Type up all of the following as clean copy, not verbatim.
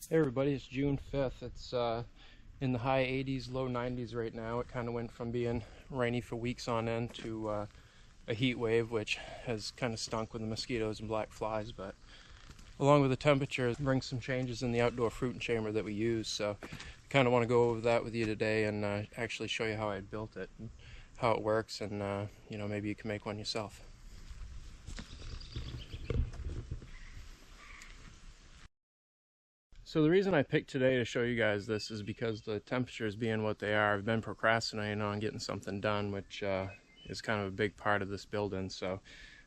Hey everybody, it's June 5th. It's in the high 80s, low 90s right now. It kind of went from being rainy for weeks on end to a heat wave, which has kind of stunk with the mosquitoes and black flies. But along with the temperature, it brings some changes in the outdoor fruiting chamber that we use. So I kind of want to go over that with you today and actually show you how I built it and how it works, and maybe you can make one yourself. So the reason I picked today to show you guys this is because the temperatures being what they are, I've been procrastinating on getting something done, which is kind of a big part of this building. So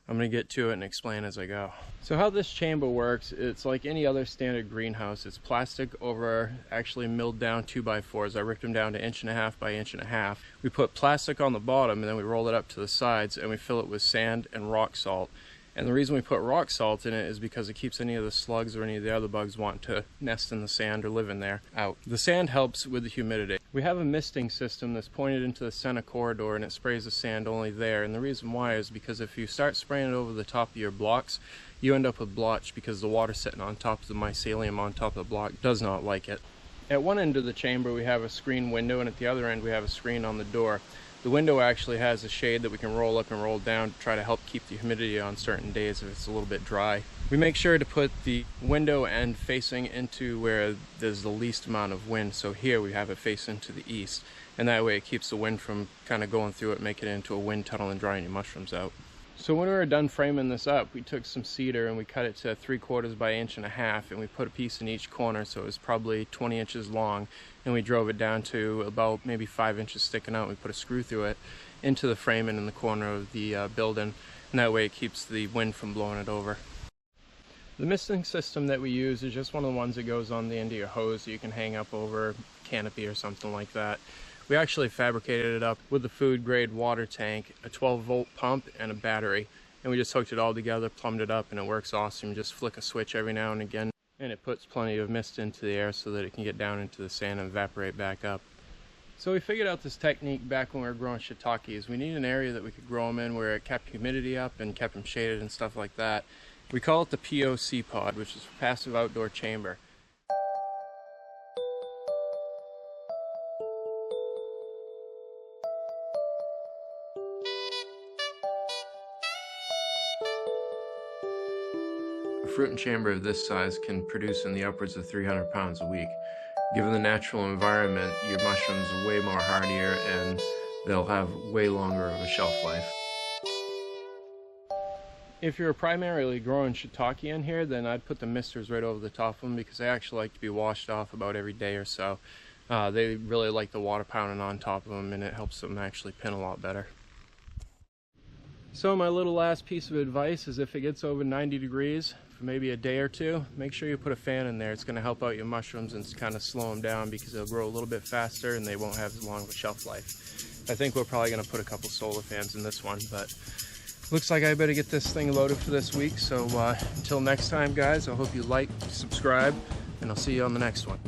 I'm going to get to it and explain as I go. So how this chamber works, it's like any other standard greenhouse. It's plastic over actually milled down 2x4s. I ripped them down to 1.5 by 1.5. We put plastic on the bottom and then we roll it up to the sides and we fill it with sand and rock salt. And the reason we put rock salt in it is because it keeps any of the slugs or any of the other bugs wanting to nest in the sand or live in there out. The sand helps with the humidity. We have a misting system that's pointed into the center corridor and it sprays the sand only there. And the reason why is because if you start spraying it over the top of your blocks, you end up with blotch because the water sitting on top of the mycelium on top of the block does not like it. At one end of the chamber we have a screen window, and at the other end we have a screen on the door. The window actually has a shade that we can roll up and roll down to try to help keep the humidity on certain days if it's a little bit dry. We make sure to put the window end facing into where there's the least amount of wind. So here we have it facing to the east, and that way it keeps the wind from kind of going through it, making it into a wind tunnel and drying your mushrooms out. So when we were done framing this up, we took some cedar and we cut it to 3/4 by 1.5 and we put a piece in each corner, so it was probably 20 inches long, and we drove it down to about maybe 5 inches sticking out. We put a screw through it into the framing in the corner of the building, and that way it keeps the wind from blowing it over. The misting system that we use is just one of the ones that goes on the end of your hose that you can hang up over a canopy or something like that. We actually fabricated it up with a food grade water tank, a 12-volt pump, and a battery. And we just hooked it all together, plumbed it up, and it works awesome. You just flick a switch every now and again, and it puts plenty of mist into the air so that it can get down into the sand and evaporate back up. So we figured out this technique back when we were growing shiitakes. We need an area that we could grow them in where it kept humidity up and kept them shaded and stuff like that. We call it the POC pod, which is Passive Outdoor Chamber. A fruiting chamber of this size can produce in the upwards of 300 pounds a week. Given the natural environment, your mushrooms are way more hardier and they'll have way longer of a shelf life. If you're primarily growing shiitake in here, then I'd put the misters right over the top of them because they actually like to be washed off about every day or so. They really like the water pounding on top of them, and it helps them actually pin a lot better. So my little last piece of advice is if it gets over 90 degrees for maybe a day or two, make sure you put a fan in there. It's going to help out your mushrooms and kind of slow them down because they'll grow a little bit faster and they won't have as long of a shelf life. I think we're probably going to put a couple solar fans in this one, but looks like I better get this thing loaded for this week. So until next time, guys, I hope you like, subscribe, and I'll see you on the next one.